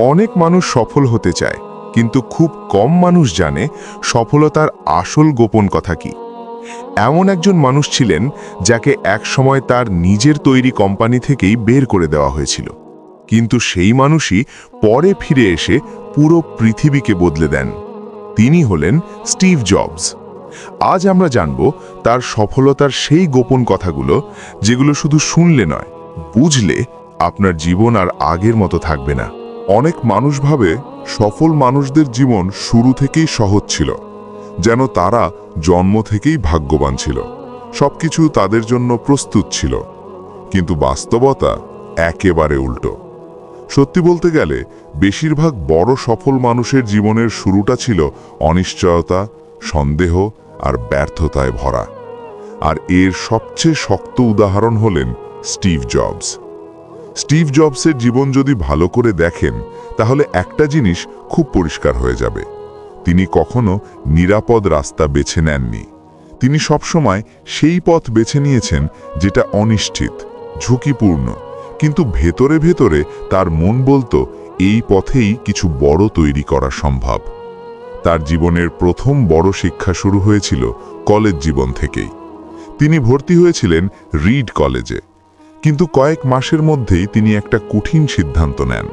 অনেক মানুষ সফল হতে চায়, কিন্তু খুব কম মানুষ জানে সফলতার আসল গোপন কথা কি। এমন একজন মানুষ ছিলেন যাকে একসময় তার নিজের তৈরি কোম্পানি থেকেই বের করে দেওয়া হয়েছিল, কিন্তু সেই মানুষই পরে ফিরে এসে পুরো পৃথিবীকে বদলে দেন। তিনি হলেন স্টিভ জবস। আজ আমরা জানব তার সফলতার সেই গোপন কথাগুলো, যেগুলো শুধু শুনলে নয়, বুঝলে আপনার জীবন আর আগের মতো থাকবে না। অনেক মানুষ ভাবে সফল মানুষদের জীবন শুরু থেকেই সহজ ছিল, যেন তারা জন্ম থেকেই ভাগ্যবান ছিল, সবকিছু তাদের জন্য প্রস্তুত ছিল। কিন্তু বাস্তবতা একেবারে উল্টো। সত্যি বলতে গেলে বেশিরভাগ বড় সফল মানুষের জীবনের শুরুটা ছিল অনিশ্চয়তা, সন্দেহ আর ব্যর্থতায় ভরা। আর এর সবচেয়ে শক্ত উদাহরণ হলেন স্টিভ জবস। স্টিভ জবসের জীবন যদি ভালো করে দেখেন, তাহলে একটা জিনিস খুব পরিষ্কার হয়ে যাবে। তিনি কখনো নিরাপদ রাস্তা বেছে নেননি। তিনি সবসময় সেই পথ বেছে নিয়েছেন যেটা অনিশ্চিত, ঝুঁকিপূর্ণ, কিন্তু ভেতরে ভেতরে তার মন বলতো এই পথেই কিছু বড় তৈরি করা সম্ভব। তার জীবনের প্রথম বড় শিক্ষা শুরু হয়েছিল কলেজ জীবন থেকেই। তিনি ভর্তি হয়েছিলেন রিড কলেজে, কিন্তু কয়েক মাসের মধ্যেই তিনি একটা কঠিন সিদ্ধান্ত নেন।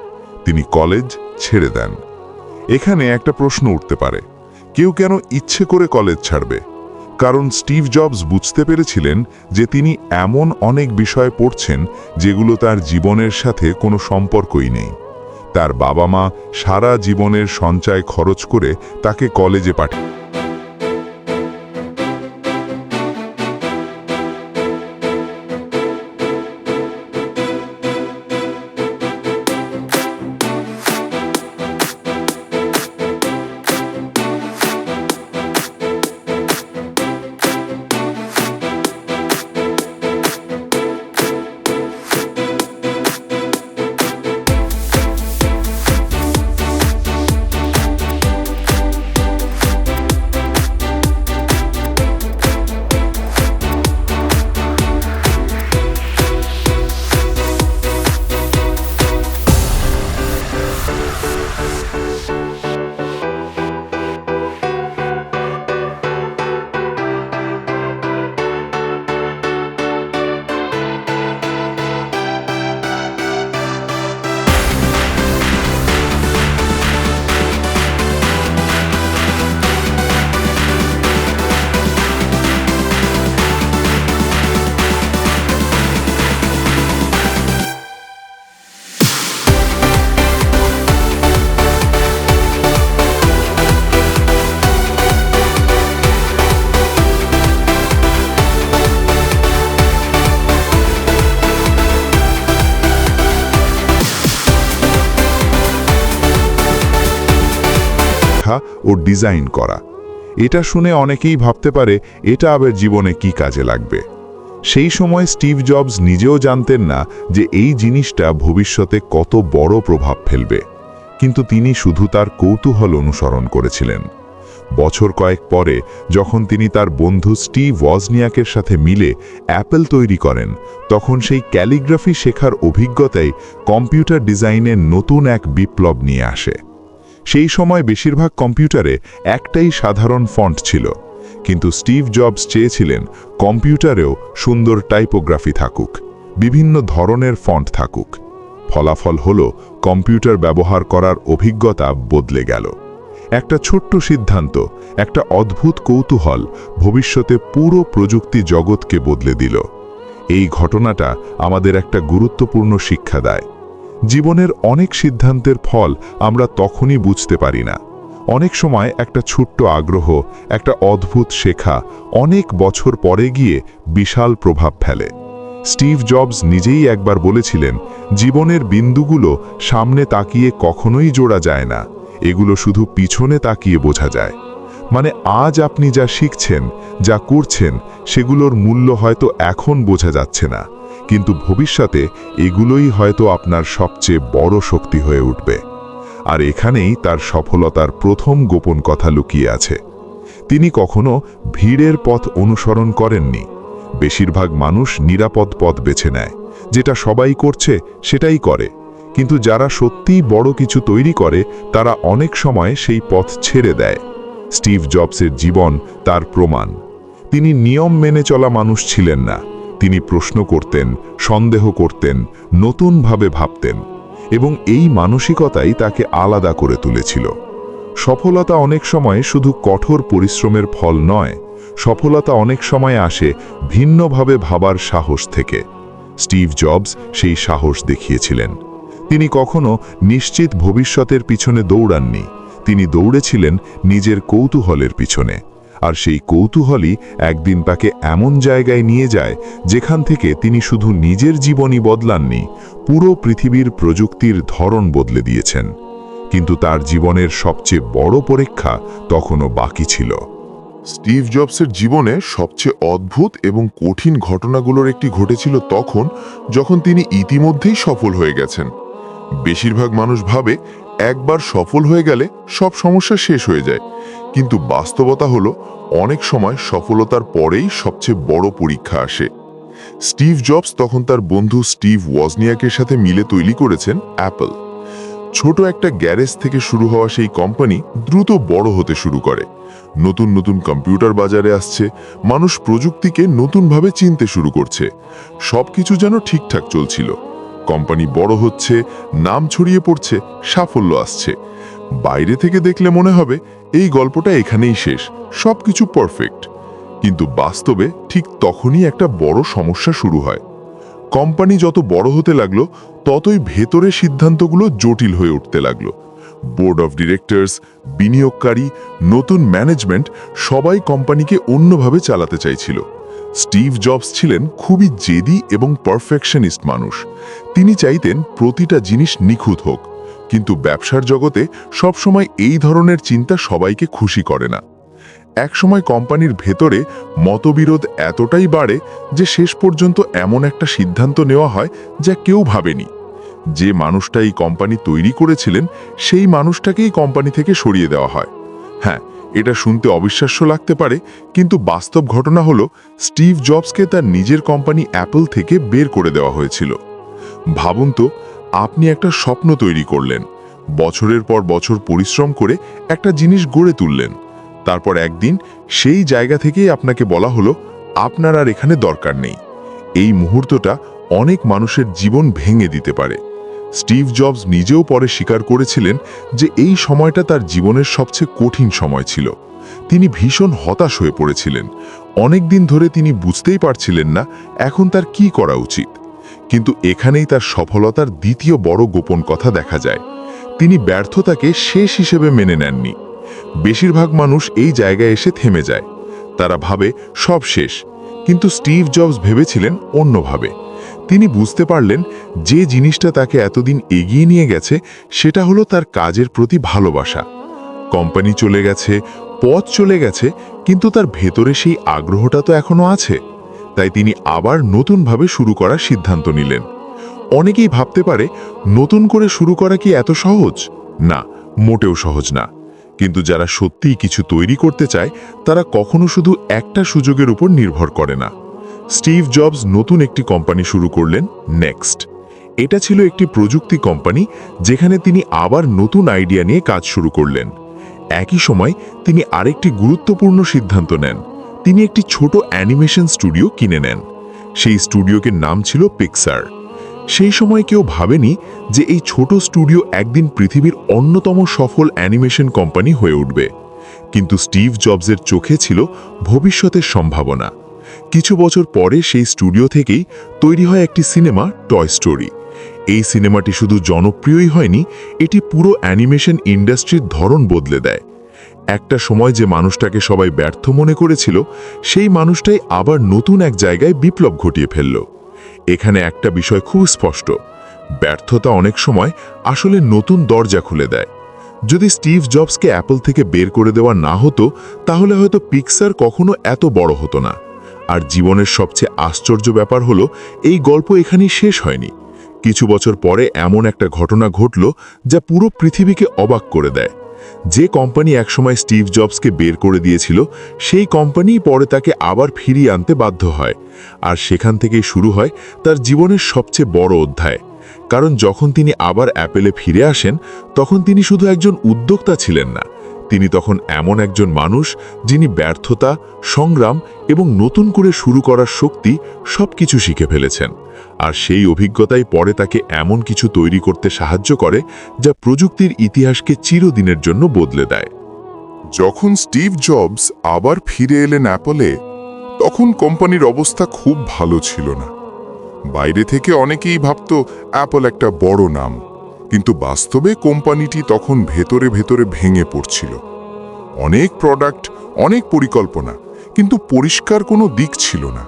তিনি কলেজ ছেড়ে দেন। এখানে একটা প্রশ্ন উঠতে পারে, কেউ কেন ইচ্ছে করে কলেজ ছাড়বে? কারণ স্টিভ জবস বুঝতে পেরেছিলেন যে তিনি এমন অনেক বিষয় পড়ছেন যেগুলো তার জীবনের সাথে কোনো সম্পর্কই নেই। তার বাবা মা সারা জীবনের সঞ্চয় খরচ করে তাকে কলেজে পাঠিয়ে ও ডিজাইন করা। এটা শুনে অনেকেই ভাবতে পারে এটা আবার জীবনে কি কাজে লাগবে। সেই সময় স্টিভ জবস নিজেও জানতেন না যে এই জিনিসটা ভবিষ্যতে কত বড় প্রভাব ফেলবে, কিন্তু তিনি শুধু তার কৌতূহল অনুসরণ করেছিলেন। বছর কয়েক পরে যখন তিনি তার বন্ধু স্টিভ ওজনিয়াকের সাথে মিলে অ্যাপল তৈরি করেন, তখন সেই ক্যালিগ্রাফি শেখার অভিজ্ঞতাই কম্পিউটার ডিজাইনের নতুন এক বিপ্লব নিয়ে আসে। সেই সময় বেশিরভাগ কম্পিউটারে একটাই সাধারণ ফন্ট ছিল, কিন্তু স্টিভ জবস চেয়েছিলেন কম্পিউটারেও সুন্দর টাইপোগ্রাফি থাকুক, বিভিন্ন ধরনের ফন্ট থাকুক। ফলাফল হলো কম্পিউটার ব্যবহার করার অভিজ্ঞতা বদলে গেল। একটা ছোট্ট সিদ্ধান্ত, একটা অদ্ভুত কৌতূহল ভবিষ্যতে পুরো প্রযুক্তি জগৎকে বদলে দিল। এই ঘটনাটা আমাদের একটা গুরুত্বপূর্ণ শিক্ষা দেয়। জীবনের অনেক সিদ্ধান্তের ফল আমরা তখনই বুঝতে পারি না। অনেক সময় একটা ছোট্ট আগ্রহ, একটা অদ্ভুত শেখা অনেক বছর পরে গিয়ে বিশাল প্রভাব ফেলে। স্টিভ জবস নিজেই একবার বলেছিলেন, জীবনের বিন্দুগুলো সামনে তাকিয়ে কখনোই জোড়া যায় না, এগুলো শুধু পিছনে তাকিয়ে বোঝা যায়। মানে আজ আপনি যা শিখছেন, যা করছেন, সেগুলোর মূল্য হয়তো এখন বোঝা যাচ্ছে না, কিন্তু ভবিষ্যতে এগুলোই হয়তো আপনার সবচেয়ে বড় শক্তি হয়ে উঠবে। আর এখানেই তার সফলতার প্রথম গোপন কথা লুকিয়ে আছে। তিনি কখনো ভিড়ের পথ অনুসরণ করেননি। বেশিরভাগ মানুষ নিরাপদ পথ বেছে নেয়, যেটা সবাই করছে সেটাই করে। কিন্তু যারা সত্যিই বড় কিছু তৈরি করে তারা অনেক সময় সেই পথ ছেড়ে দেয়। স্টিভ জবসের জীবন তার প্রমাণ। তিনি নিয়ম মেনে চলা মানুষ ছিলেন না। তিনি প্রশ্ন করতেন, সন্দেহ করতেন, নতুনভাবে ভাবতেন, এবং এই মানসিকতাই তাকে আলাদা করে তুলেছিল। সফলতা অনেক সময় শুধু কঠোর পরিশ্রমের ফল নয়, সফলতা অনেক সময় আসে ভিন্নভাবে ভাবার সাহস থেকে। স্টিভ জবস সেই সাহস দেখিয়েছিলেন। তিনি কখনো নিশ্চিত ভবিষ্যতের পিছনে দৌড়াননি। তিনি দৌড়েছিলেন নিজের কৌতূহলের পিছনে, আর সেই কৌতূহলই একদিন তাকে এমন জায়গায় নিয়ে যায় যেখান থেকে তিনি শুধু নিজের জীবনই বদলাননি, পুরো পৃথিবীর প্রযুক্তির ধরন বদলে দিয়েছেন। কিন্তু তার জীবনের সবচেয়ে বড় পরীক্ষা তখনও বাকি ছিল। স্টিভ জবসের জীবনে সবচেয়ে অদ্ভুত এবং কঠিন ঘটনাগুলোর একটি ঘটেছিল তখন, যখন তিনি ইতিমধ্যেই সফল হয়ে গেছেন। বেশিরভাগ মানুষ ভাবে একবার সফল হয়ে গেলে সব সমস্যা শেষ হয়ে যায়, কিন্তু বাস্তবতা হলো অনেক সময় সফলতার পরেই সবচেয়ে বড় পরীক্ষা আসে। স্টিভ জবস তখন তার বন্ধু স্টিভ ওজনিয়াকের সাথে মিলে তৈরি করেছেন অ্যাপল। ছোট একটা গ্যারেজ থেকে শুরু হওয়া সেই কোম্পানি দ্রুত বড় হতে শুরু করে। নতুন নতুন কম্পিউটার বাজারে আসছে, মানুষ প্রযুক্তিকে নতুনভাবে চিনতে শুরু করছে। সবকিছু যেন ঠিকঠাক চলছিল। কোম্পানি বড় হচ্ছে, নাম ছড়িয়ে পড়ছে, সাফল্য আসছে। বাইরে থেকে দেখলে মনে হবে এই গল্পটা এখানেই শেষ, সবকিছু পারফেক্ট। কিন্তু বাস্তবে ঠিক তখনই একটা বড় সমস্যা শুরু হয়। কোম্পানি যত বড় হতে লাগলো, ততই ভেতরে সিদ্ধান্তগুলো জটিল হয়ে উঠতে লাগলো। বোর্ড অফ ডিরেক্টরস, বিনিয়োগকারী, নতুন ম্যানেজমেন্ট সবাই কোম্পানিকে অন্যভাবে চালাতে চাইছিল। স্টিভ জবস ছিলেন খুবই জেদি এবং পারফেকশনিস্ট মানুষ। তিনি চাইতেন প্রতিটা জিনিস নিখুঁত হোক, কিন্তু ব্যবসার জগতে সবসময় এই ধরনের চিন্তা সবাইকে খুশি করে না। একসময় কোম্পানির ভেতরে মতবিরোধ এতটাই বাড়ে যে শেষ পর্যন্ত এমন একটা সিদ্ধান্ত নেওয়া হয় যা কেউ ভাবেনি। যে মানুষটা এই কোম্পানি তৈরি করেছিলেন, সেই মানুষটাকেই কোম্পানি থেকে সরিয়ে দেওয়া হয়। হ্যাঁ, এটা শুনতে অবিশ্বাস্য লাগতে পারে, কিন্তু বাস্তব ঘটনা হলো স্টিভ জবসকে তার নিজের কোম্পানি অ্যাপল থেকে বের করে দেওয়া হয়েছিল। ভাবুন তো, আপনি একটা স্বপ্ন তৈরি করলেন, বছরের পর বছর পরিশ্রম করে একটা জিনিস গড়ে তুললেন। তারপর একদিন সেই জায়গা থেকেই আপনাকে বলা হলো আপনার আর এখানে দরকার নেই। এই মুহূর্তটা অনেক মানুষের জীবন ভেঙে দিতে পারে। স্টিভ জবস নিজেও পরে স্বীকার করেছিলেন যে এই সময়টা তার জীবনের সবচেয়ে কঠিন সময় ছিল। তিনি ভীষণ হতাশ হয়ে পড়েছিলেন। অনেক দিন ধরে তিনি বুঝতেই পারছিলেন না এখন তার কি করা উচিত। কিন্তু এখানেই তার সফলতার দ্বিতীয় বড় গোপন কথা দেখা যায়। তিনি ব্যর্থতাকে শেষ হিসেবে মেনে নেননি। বেশিরভাগ মানুষ এই জায়গায় এসে থেমে যায়। তারা ভাবে সব শেষ, কিন্তু স্টিভ জবস ভেবেছিলেন অন্যভাবে। তিনি বুঝতে পারলেন যে জিনিসটা তাকে এতদিন এগিয়ে নিয়ে গেছে সেটা হলো তার কাজের প্রতি ভালোবাসা। কোম্পানি চলে গেছে, পথ চলে গেছে, কিন্তু তার ভেতরে সেই আগ্রহটা তো এখনো আছে। তাই তিনি আবার নতুনভাবে শুরু করার সিদ্ধান্ত নিলেন। অনেকেই ভাবতে পারে নতুন করে শুরু করা কি এত সহজ? না, মোটেও সহজ না। কিন্তু যারা সত্যিই কিছু তৈরি করতে চায় তারা কখনো শুধু একটা সুযোগের উপর নির্ভর করে না। স্টিভ জবস নতুন একটি কোম্পানি শুরু করলেন, নেক্সট। এটা ছিল একটি প্রযুক্তি কোম্পানি যেখানে তিনি আবার নতুন আইডিয়া নিয়ে কাজ শুরু করলেন। একই সময় তিনি আরেকটি গুরুত্বপূর্ণ সিদ্ধান্ত নেন। তিনি একটি ছোট অ্যানিমেশন স্টুডিও কিনে নেন। সেই স্টুডিওকে নাম ছিল পিক্সার। সেই সময় কেউ ভাবেনি যে এই ছোট স্টুডিও একদিন পৃথিবীর অন্যতম সফল অ্যানিমেশন কোম্পানি হয়ে উঠবে। কিন্তু স্টিভ জবসের চোখে ছিল ভবিষ্যতের সম্ভাবনা। কিছু বছর পরে সেই স্টুডিও থেকেই তৈরি হয় একটি সিনেমা, টয় স্টোরি। এই সিনেমাটি শুধু জনপ্রিয়ই হয়নি, এটি পুরো অ্যানিমেশন ইন্ডাস্ট্রির ধরন বদলে দেয়। একটা সময় যে মানুষটাকে সবাই ব্যর্থ মনে করেছিল, সেই মানুষটাই আবার নতুন এক জায়গায় বিপ্লব ঘটিয়ে ফেলল। এখানে একটা বিষয় খুব স্পষ্ট, ব্যর্থতা অনেক সময় আসলে নতুন দরজা খুলে দেয়। যদি স্টিভ জবসকে অ্যাপল থেকে বের করে দেওয়া না হতো, তাহলে হয়তো পিক্সার কখনো এত বড় হতো না। আর জীবনের সবচেয়ে আশ্চর্য ব্যাপার হলো এই গল্প এখানেই শেষ হয়নি। কিছু বছর পরে এমন একটা ঘটনা ঘটল যা পুরো পৃথিবীকে অবাক করে দেয়। যে কোম্পানি একসময় স্টিভ জবসকে বের করে দিয়েছিল, সেই কোম্পানিই পরে তাকে আবার ফিরিয়ে আনতে বাধ্য হয়। আর সেখান থেকেই শুরু হয় তার জীবনের সবচেয়ে বড় অধ্যায়। কারণ যখন তিনি আবার অ্যাপেলে ফিরে আসেন তখন তিনি শুধু একজন উদ্যোক্তা ছিলেন না, তিনি তখন এমন একজন মানুষ যিনি ব্যর্থতা, সংগ্রাম এবং নতুন করে শুরু করার শক্তি সবকিছু শিখে ফেলেছেন। আর সেই অভিজ্ঞতাই পরে তাকে এমন কিছু তৈরি করতে সাহায্য করে যা প্রযুক্তির ইতিহাসকে চিরদিনের জন্য বদলে দেয়। যখন স্টিভ জবস আবার ফিরে এলেন অ্যাপলে, তখন কোম্পানির অবস্থা খুব ভালো ছিল না। বাইরে থেকে অনেকেই ভাবত অ্যাপল একটা বড় নাম, কিন্তু বাস্তবে কোম্পানিটি তখন ভেতরে ভেতরে ভেঙে পড়ছিল। অনেক প্রোডাক্ট, অনেক পরিকল্পনা, কিন্তু পরিষ্কার কোনো দিক ছিল না।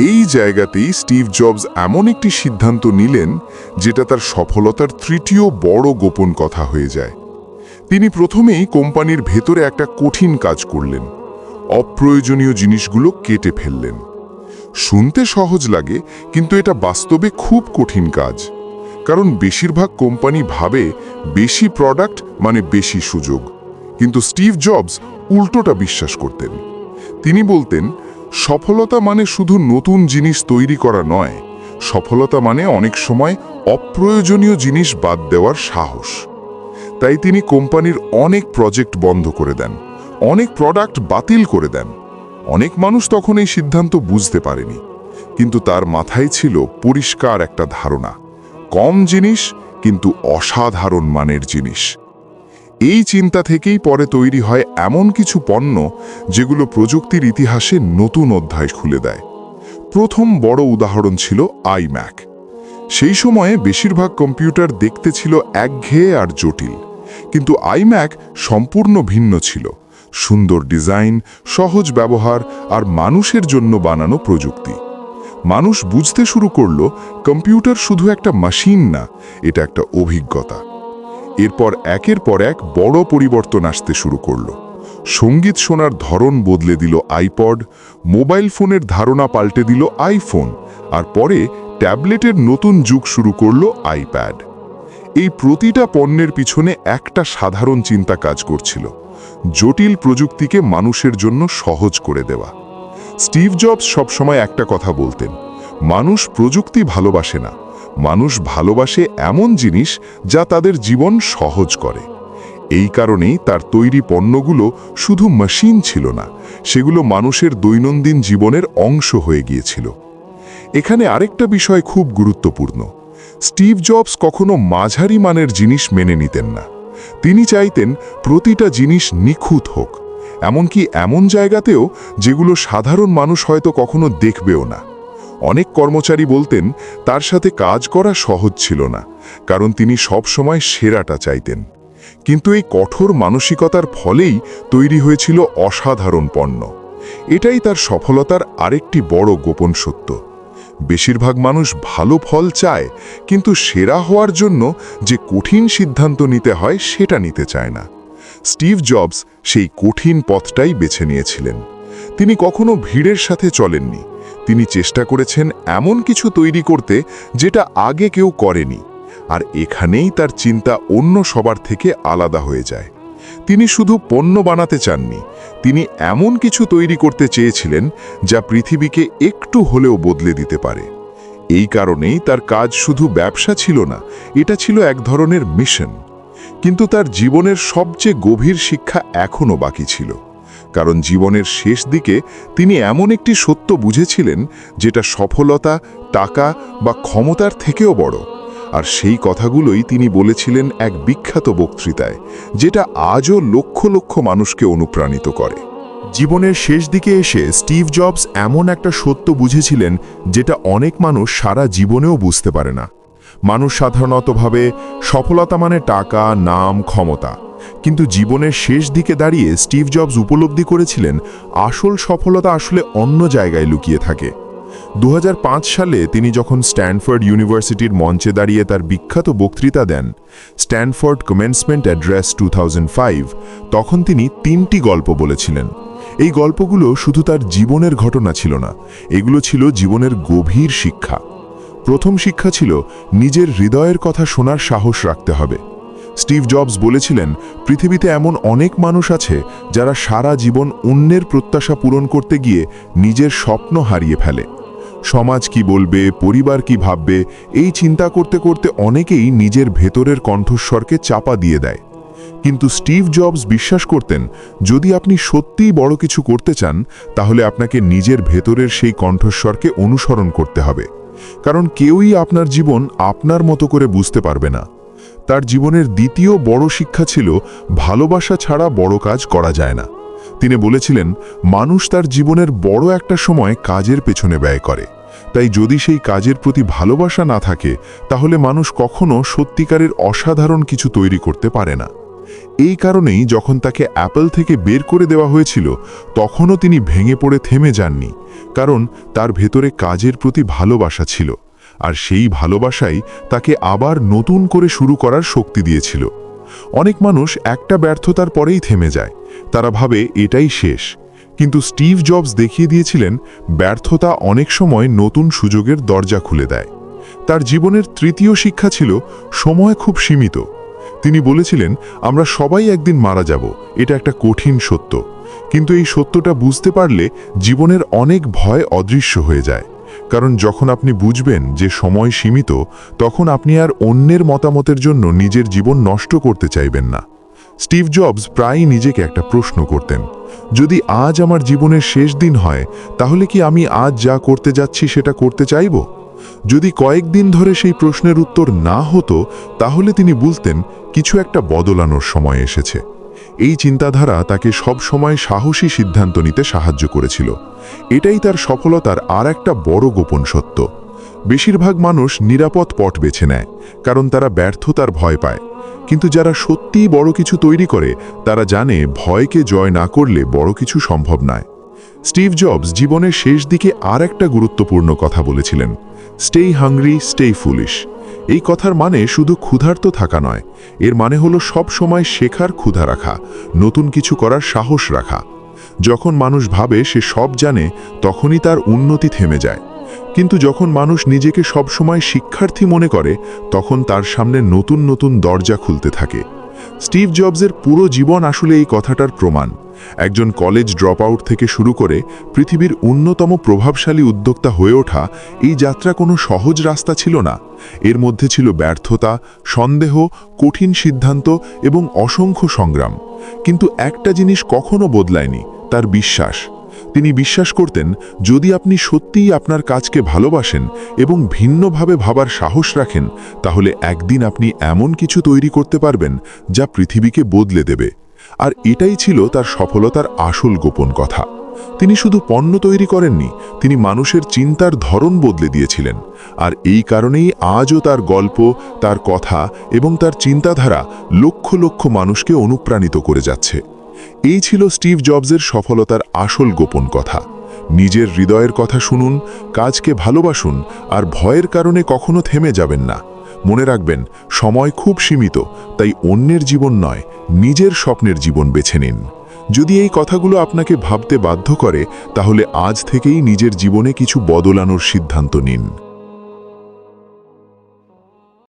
এই জায়গাতেই স্টিভ জবস এমন একটি সিদ্ধান্ত নিলেন যেটা তার সফলতার তৃতীয় বড় গোপন কথা হয়ে যায়। তিনি প্রথমেই কোম্পানির ভেতরে একটা কঠিন কাজ করলেন, অপ্রয়োজনীয় জিনিসগুলো কেটে ফেললেন। শুনতে সহজ লাগে, কিন্তু এটা বাস্তবে খুব কঠিন কাজ, কারণ বেশিরভাগ কোম্পানি ভাবে বেশি প্রোডাক্ট মানে বেশি সুযোগ। কিন্তু স্টিভ জবস উল্টোটা বিশ্বাস করতেন। তিনি বলতেন, সফলতা মানে শুধু নতুন জিনিস তৈরি করা নয়, সফলতা মানে অনেক সময় অপ্রয়োজনীয় জিনিস বাদ দেওয়ার সাহস। তাই তিনি কোম্পানির অনেক প্রজেক্ট বন্ধ করে দেন, অনেক প্রোডাক্ট বাতিল করে দেন। অনেক মানুষ তখন এই সিদ্ধান্ত বুঝতে পারেনি, কিন্তু তার মাথায় ছিল পরিষ্কার একটা ধারণা, কম জিনিস কিন্তু অসাধারণ মানের জিনিস। এই চিন্তা থেকেই পরে তৈরি হয় এমন কিছু পণ্য যেগুলো প্রযুক্তির ইতিহাসে নতুন অধ্যায় খুলে দেয়। প্রথম বড় উদাহরণ ছিল আইম্যাক। সেই সময়ে বেশিরভাগ কম্পিউটার দেখতে ছিল একঘেয়ে আর জটিল, কিন্তু আইম্যাক সম্পূর্ণ ভিন্ন ছিল। সুন্দর ডিজাইন, সহজ ব্যবহার আর মানুষের জন্য বানানো প্রযুক্তি। মানুষ বুঝতে শুরু করল কম্পিউটার শুধু একটা মেশিন না, এটা একটা অভিজ্ঞতা। এরপর একের পর এক বড় পরিবর্তন আসতে শুরু করল। সঙ্গীত শোনার ধরন বদলে দিল আইপড, মোবাইল ফোনের ধারণা পাল্টে দিল আইফোন, আর পরে ট্যাবলেটের নতুন যুগ শুরু করল আইপ্যাড। এই প্রতিটা পণ্যের পিছনে একটা সাধারণ চিন্তা কাজ করছিল, জটিল প্রযুক্তিকে মানুষের জন্য সহজ করে দেওয়া। স্টিভ জবস সবসময় একটা কথা বলতেন, মানুষ প্রযুক্তি ভালোবাসে না, মানুষ ভালোবাসে এমন জিনিস যা তাদের জীবন সহজ করে। এই কারণেই তার তৈরি পণ্যগুলো শুধু মেশিন ছিল না, সেগুলো মানুষের দৈনন্দিন জীবনের অংশ হয়ে গিয়েছিল। এখানে আরেকটা বিষয় খুব গুরুত্বপূর্ণ, স্টিভ জবস কখনো মাঝারি মানের জিনিস মেনে নিতেন না। তিনি চাইতেন প্রতিটা জিনিস নিখুঁত হোক, এমনকি এমন জায়গাতেও যেগুলো সাধারণ মানুষ হয়তো কখনো দেখবেও না। অনেক কর্মচারী বলতেন তার সাথে কাজ করা সহজ ছিল না, কারণ তিনি সব সময় সেরাটা চাইতেন। কিন্তু এই কঠোর মানসিকতার ফলেই তৈরি হয়েছিল অসাধারণ পণ্য। এটাই তার সফলতার আরেকটি বড় গোপন সত্য। বেশিরভাগ মানুষ ভালো ফল চায়, কিন্তু সেরা হওয়ার জন্য যে কঠিন সিদ্ধান্ত নিতে হয় সেটা নিতে চায় না। স্টিভ জবস সেই কঠিন পথটাই বেছে নিয়েছিলেন। তিনি কখনো ভিড়ের সাথে চলেননি। তিনি চেষ্টা করেছেন এমন কিছু তৈরি করতে যেটা আগে কেউ করেনি, আর এখানেই তার চিন্তা অন্য সবার থেকে আলাদা হয়ে যায়। তিনি শুধু পণ্য বানাতে চাননি, তিনি এমন কিছু তৈরি করতে চেয়েছিলেন যা পৃথিবীকে একটু হলেও বদলে দিতে পারে। এই কারণেই তার কাজ শুধু ব্যবসা ছিল না, এটা ছিল এক ধরনের মিশন। কিন্তু তার জীবনের সবচেয়ে গভীর শিক্ষা এখনও বাকি ছিল, কারণ জীবনের শেষ দিকে তিনি এমন একটি সত্য বুঝেছিলেন যেটা সফলতা, টাকা বা ক্ষমতার থেকেও বড়। আর সেই কথাগুলোই তিনি বলেছিলেন এক বিখ্যাত বক্তৃতায়, যেটা আজও লক্ষ লক্ষ মানুষকে অনুপ্রাণিত করে। জীবনের শেষ দিকে এসে স্টিভ জবস এমন একটা সত্য বুঝেছিলেন যেটা অনেক মানুষ সারা জীবনেও বুঝতে পারে না। মানুষ সাধারণত ভাবে সফলতা মানে টাকা, নাম, ক্ষমতা। কিন্তু জীবনের শেষ দিকে দাঁড়িয়ে স্টিভ জবস উপলব্ধি করেছিলেন আসল সফলতা আসলে অন্য জায়গায় লুকিয়ে থাকে। 2005 সালে তিনি যখন স্ট্যানফোর্ড ইউনিভার্সিটির মঞ্চে দাঁড়িয়ে তার বিখ্যাত বক্তৃতা দেন, স্ট্যানফোর্ড কমেন্সমেন্ট অ্যাড্রেস 2005, তখন তিনি 3টি গল্প বলেছিলেন। এই গল্পগুলো শুধু তার জীবনের ঘটনা ছিল না, এগুলো ছিল জীবনের গভীর শিক্ষা। প্রথম শিক্ষা ছিল নিজের হৃদয়ের কথা শোনার সাহস রাখতে হবে। স্টিভ জবস বলেছিলেন, পৃথিবীতে এমন অনেক মানুষ আছে যারা সারা জীবন অন্যের প্রত্যাশা পূরণ করতে গিয়ে নিজের স্বপ্ন হারিয়ে ফেলে। সমাজ কি বলবে, পরিবার কি ভাববে, এই চিন্তা করতে করতে অনেকেই নিজের ভেতরের কণ্ঠস্বরকে চাপা দিয়ে দেয়। কিন্তু স্টিভ জবস বিশ্বাস করতেন, যদি আপনি সত্যিই বড় কিছু করতে চান, তাহলে আপনাকে নিজের ভেতরের সেই কণ্ঠস্বরকে অনুসরণ করতে হবে। কারণ কেউই আপনার জীবন আপনার মতো করে বুঝতে পারবে না। তার জীবনের দ্বিতীয় বড় শিক্ষা ছিল, ভালোবাসা ছাড়া বড় কাজ করা যায় না। তিনি বলেছিলেন, মানুষ তার জীবনের বড় একটা সময় কাজের পেছনে ব্যয় করে। তাই যদি সেই কাজের প্রতি ভালোবাসা না থাকে, তাহলে মানুষ কখনো সত্যিকারের অসাধারণ কিছু তৈরি করতে পারে না। এই কারণেই যখন তাকে অ্যাপল থেকে বের করে দেওয়া হয়েছিল, তখনও তিনি ভেঙে পড়ে থেমে যাননি। কারণ তার ভেতরে কাজের প্রতি ভালোবাসা ছিল, আর সেই ভালোবাসাই তাকে আবার নতুন করে শুরু করার শক্তি দিয়েছিল। অনেক মানুষ একটা ব্যর্থতার পরেই থেমে যায়, তারা ভাবে এটাই শেষ। কিন্তু স্টিভ জবস দেখিয়ে দিয়েছিলেন, ব্যর্থতা অনেক সময় নতুন সুযোগের দরজা খুলে দেয়। তার জীবনের তৃতীয় শিক্ষা ছিল, সময় খুব সীমিত। তিনি বলেছিলেন, আমরা সবাই একদিন মারা যাব, এটা একটা কঠিন সত্য। কিন্তু এই সত্যটা বুঝতে পারলে জীবনের অনেক ভয় অদৃশ্য হয়ে যায়। কারণ যখন আপনি বুঝবেন যে সময় সীমিত, তখন আপনি আর অন্যের মতামতের জন্য নিজের জীবন নষ্ট করতে চাইবেন না। স্টিভ জবস প্রায়ই নিজেকে একটা প্রশ্ন করতেন, যদি আজ আমার জীবনের শেষ দিন হয়, তাহলে কি আমি আজ যা করতে যাচ্ছি সেটা করতে চাইব? যদি কয়েকদিন ধরে সেই প্রশ্নের উত্তর না হতো, তাহলে তিনি বুঝতেন কিছু একটা বদলানোর সময় এসেছে। এই চিন্তাধারা তাকে সব সময় সাহসী সিদ্ধান্ত নিতে সাহায্য করেছিল। এটাই তার সফলতার আর একটা বড় গোপন সত্য। বেশিরভাগ মানুষ নিরাপদ পথ বেছে নেয়, কারণ তারা ব্যর্থতার ভয় পায়। কিন্তু যারা সত্যিই বড় কিছু তৈরি করে, তারা জানে ভয়কে জয় না করলে বড় কিছু সম্ভব নয়। স্টিভ জবস জীবনের শেষ দিকে আর একটা গুরুত্বপূর্ণ কথা বলেছিলেন, স্টে হাংরি, স্টে ফুলিশ। এই কথার মানে শুধু ক্ষুধার্ত থাকা নয়, এর মানে হলো সব সময় শেখার ক্ষুধা রাখা, নতুন কিছু করার সাহস রাখা। যখন মানুষ ভাবে সে সব জানে, তখনই তার উন্নতি থেমে যায়। কিন্তু যখন মানুষ নিজেকে সবসময় শিক্ষার্থী মনে করে, তখন তার সামনে নতুন নতুন দরজা খুলতে থাকে। স্টিভ জবসের পুরো জীবন আসলে এই কথাটার প্রমাণ। একজন কলেজ ড্রপ আউট থেকে শুরু করে পৃথিবীর অন্যতম প্রভাবশালী উদ্যোক্তা হয়ে ওঠা, এই যাত্রা কোনো সহজ রাস্তা ছিল না। এর মধ্যে ছিল ব্যর্থতা, সন্দেহ, কঠিন সিদ্ধান্ত এবং অসংখ্য সংগ্রাম। কিন্তু একটা জিনিস কখনো বদলায়নি, তার বিশ্বাস। তিনি বিশ্বাস করতেন, যদি আপনি সত্যিই আপনার কাজকে ভালোবাসেন এবং ভিন্নভাবে ভাবার সাহস রাখেন, তাহলে একদিন আপনি এমন কিছু তৈরি করতে পারবেন যা পৃথিবীকে বদলে দেবে। আর এটাই ছিল তার সফলতার আসল গোপন কথা। তিনি শুধু পণ্য তৈরি করেননি, তিনি মানুষের চিন্তার ধরন বদলে দিয়েছিলেন। আর এই কারণেই আজও তার গল্প, তার কথা এবং তার চিন্তাধারা লক্ষ লক্ষ মানুষকে অনুপ্রাণিত করে যাচ্ছে। এই ছিল স্টিভ জবসের সফলতার আসল গোপন কথা। নিজের হৃদয়ের কথা শুনুন, কাজকে ভালোবাসুন, আর ভয়ের কারণে কখনো থেমে যাবেন না। মনে রাখবেন, সময় খুব সীমিত, তাই অন্যের জীবন নয়, নিজের স্বপ্নের জীবন বেছে নিন। যদি এই কথাগুলো আপনাকে ভাবতে বাধ্য করে, তাহলে আজ থেকেই নিজের জীবনে কিছু বদলানোর সিদ্ধান্ত নিন।